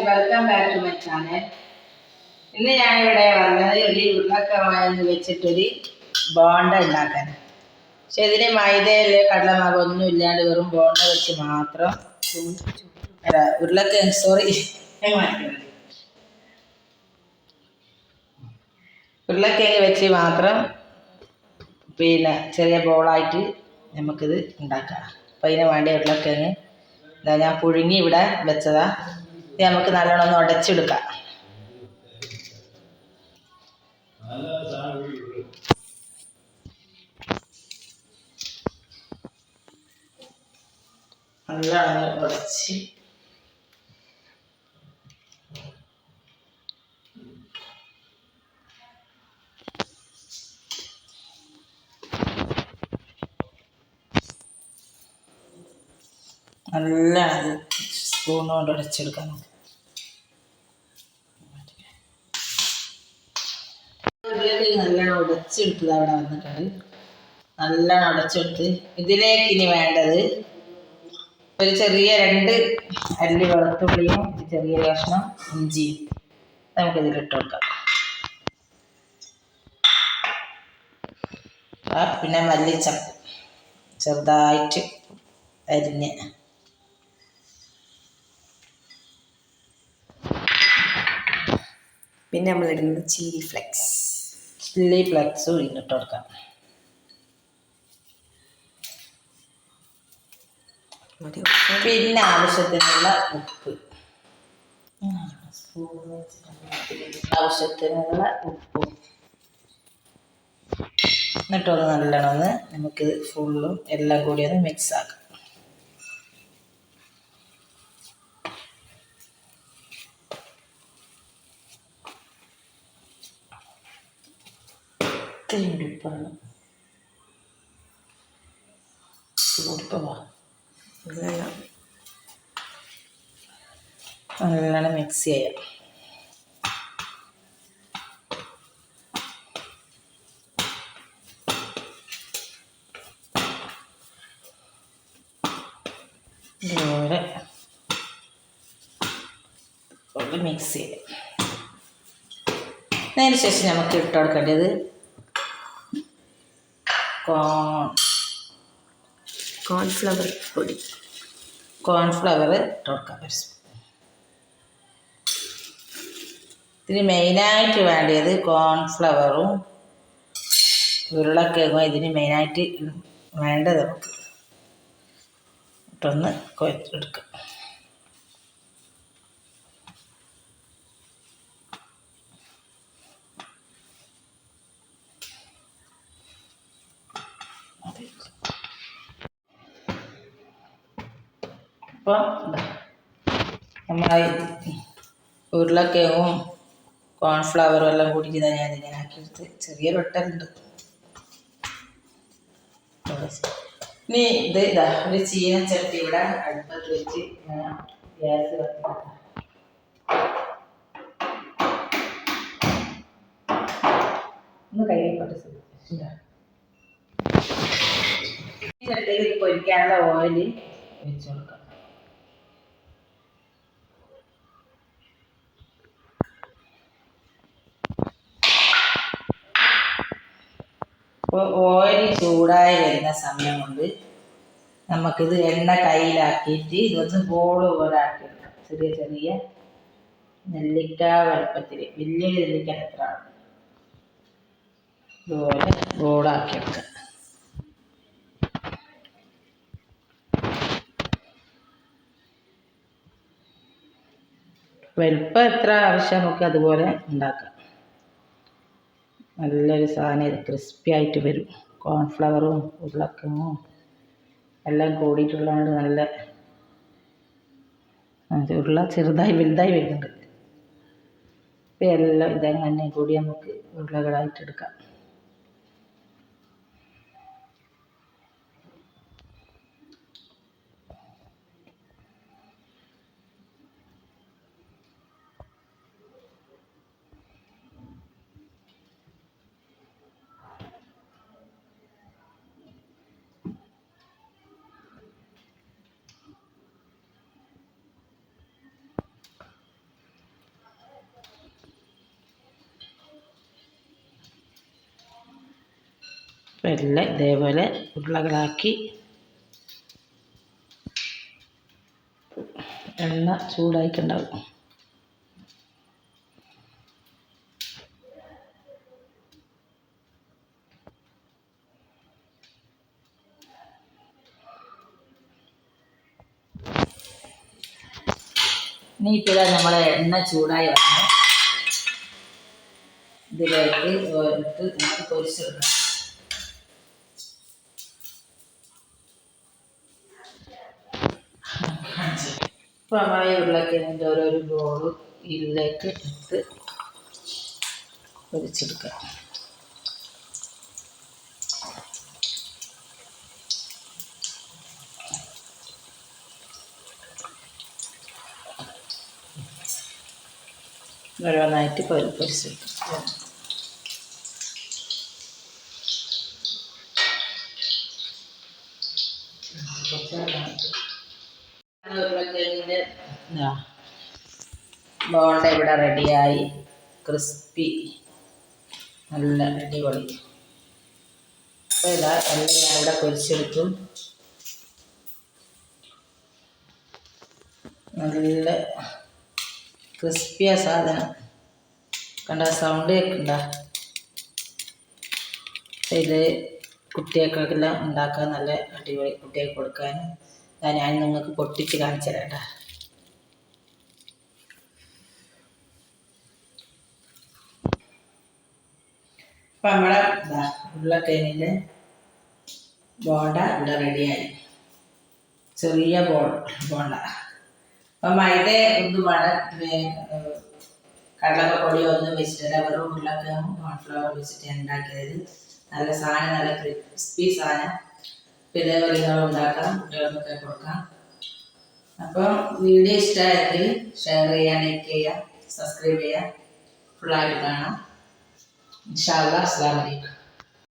Welcome back to my channel. ഇന്ന് ഞാനിവിടെ വന്നത് ഒരു ഉരുളക്കിഴങ്ങ് വെച്ചിട്ടൊരു ബോണ്ട ഉണ്ടാക്കാൻ. പക്ഷെ ഇതിന് മൈദയില് കടലമാവ് ഒന്നും ഇല്ലാണ്ട് വെറും ബോണ്ട വെച്ച് മാത്രം ഉരുളക്കിഴങ്ങ് വെച്ച് മാത്രം പിന്നെ ചെറിയ ബോളായിട്ട് നമുക്കിത് ഉണ്ടാക്കാം. അപ്പം അതിന് വേണ്ടി ഉരുളക്കിഴങ്ങ് ഞാൻ പുഴുങ്ങി ഇവിടെ വെച്ചതാ. ഇത് നമുക്ക് നല്ലോണം ഒന്ന് ഉടച്ചെടുക്കാം. നല്ലോണം ഉടച്ച് നല്ല സ്പൂൺ കൊണ്ട് ഉടച്ചെടുക്കാം. നല്ലോണം ഉടച്ചെടുത്തത് അവിടെ വന്നിട്ടുണ്ട്. നല്ലോണം ഉടച്ചെടുത്ത് ഇതിലേക്ക് ഇനി വേണ്ടത് ഒരു ചെറിയ 2 അല്ലി വെളുത്തുള്ളിയും ചെറിയ കഷ്ണം ഇഞ്ചിയും നമുക്കിതിലിട്ട് കൊടുക്കാം. പിന്നെ മല്ലിച്ചപ്പ് ചെറുതായിട്ട് അരിഞ്ഞ്, പിന്നെ നമ്മളിടുന്നത് ചില്ലി ഫ്ലെക്സും ഇട്ട് കൊടുക്കാം. പിന്നെ ആവശ്യത്തിനുള്ള ഉപ്പ് എന്നിട്ടൊന്ന് നല്ലോണം നമുക്കിത് ഫുള്ളും എല്ലാം കൂടി ഒന്ന് മിക്സ് ആക്കാം. ഉപ്പാണ് നല്ലോണം മിക്സ് ചെയ്യാം. ഇതുപോലെ മിക്സ് ചെയ്യാം. അതിന് ശേഷം നമുക്ക് ഇട്ട് കൊടുക്കേണ്ടത് കോൺഫ്ലവർ ഇട്ട് കൊടുക്കാം. ഇതിന് മെയിനായിട്ട് വേണ്ടത് കോൺഫ്ലവറും ഉരുളക്കിഴങ്ങും. ഇതിന് മെയിനായിട്ട് വേണ്ടത് നമുക്ക് ഇട്ടൊന്ന് കുഴച്ചെടുക്കാം. അപ്പം നമ്മൾ ഉരുളക്കിഴങ്ങും കോൺഫ്ലവറും എല്ലാം കൂടി ഞാൻ ഇങ്ങനെ ആക്കിയെടുത്ത് ചെറിയ വെട്ടലുണ്ട്. ഇനി ഇതാ ഒരു ചീനച്ചട്ടി ഇവിടെ അടുപ്പത്ത് വെച്ച് ഗ്യാസ് കത്തിക്കാം. ഒന്ന് കയ്യിൽപ്പെട്ട് ചട്ടിയിൽ പൊരിക്കാനുള്ള ഓയിൽ വെച്ച് കൊടുക്കാം. അപ്പോൾ ഓയിൽ ചൂടായി വരുന്ന സമയം കൊണ്ട് നമുക്കിത് എണ്ണ കയ്യിലാക്കിയിട്ട് ഇതൊന്ന് ബോൾ പോലെ ആക്കിയെടുക്കാം. ചെറിയ ചെറിയ നെല്ലിക്ക വലുപ്പത്തിൽ, വലിയ നെല്ലിക്ക എത്ര ഇതുപോലെ ബോളാക്കിയെടുക്കാം. വലുപ്പം എത്ര ആവശ്യം നമുക്ക് അതുപോലെ ഉണ്ടാക്കാം. നല്ലൊരു സാധനം, ഇത് ക്രിസ്പി ആയിട്ട് വരും. കോൺഫ്ലവറും ഉരുളക്കിഴങ്ങും എല്ലാം കൂടിയിട്ടുള്ളതുകൊണ്ട് നല്ല ഉരുള ചെറുതായി വലുതായി വരുന്നുണ്ട്. ഇപ്പം എല്ലാം ഇതെങ്ങനെ കൂടി നമുക്ക് ഉരുളകളായിട്ടെടുക്കാം. എല്ലാം ഇതേപോലെ ഉരുളകളാക്കി എണ്ണ ചൂടായിട്ടുണ്ടാവും. ഇനിയിപ്പോൾ നമ്മളെ എണ്ണ ചൂടായി വന്നു. ഇതിലേക്ക് ഓരോട്ട് നമുക്ക് പൊരിച്ചെടുക്കാം. ഇപ്പോൾ നമ്മളെ ഉരുളക്കിഴങ്ങിൻ്റെ ഓരോരോ ബോളും ഇതിലേക്ക് ഇട്ട് പൊരിച്ചെടുക്കാം. ഓരോന്നായിട്ട് പൊരിച്ചെടുക്കാം. ഉരുളക്കിഴങ്ങിൻ്റെ ബോണ്ട ഇവിടെ റെഡിയായി, ക്രിസ്പി, നല്ല അടിപൊളി. അപ്പോൾ ഇതാ എല്ലാം ഞാനിവിടെ പൊരിച്ചെടുത്തു. നല്ല ക്രിസ്പിയ സാധനം കണ്ട, സൗണ്ട് കേൾക്കണ്ട. ഇത് കുട്ടികൾക്കെല്ലാം ഉണ്ടാക്കാൻ നല്ല അടിപൊളി, കുട്ടികൾക്ക് കൊടുക്കാൻ. ഞാൻ നിങ്ങൾക്ക് പൊട്ടിച്ച് കാണിച്ചു തരാം കേട്ടോ. അപ്പം നമ്മളെ ഉരുളക്കിഴങ്ങിൻ്റെ ബോണ്ട ഇവിടെ റെഡിയായി. ചെറിയ ബോണ്ട. അപ്പം മൈദ ഒന്നും കടലപ്പൊടി ഒന്നും വെച്ചിട്ടില്ല, വെറും ഉരുളക്കിഴങ്ങും കോൺഫ്ലവർ വെച്ചിട്ട് ഉണ്ടാക്കിയത്. നല്ല സാധനം, നല്ല ക്രിസ്പി സാധനം. ഇതേപോലെ നിങ്ങൾ ഉണ്ടാക്കാം, കുട്ടികൾക്കൊക്കെ കൊടുക്കാം. അപ്പോൾ വീഡിയോ ഇഷ്ടമായെങ്കിൽ ഷെയർ ചെയ്യാൻ, ലൈക്ക് ചെയ്യുക, സബ്സ്ക്രൈബ് ചെയ്യുക. ഫുള്ളായിട്ട് കാണാം. ഇൻഷാ അല്ലാഹ്. അസ്സലാമു അലൈക്കും.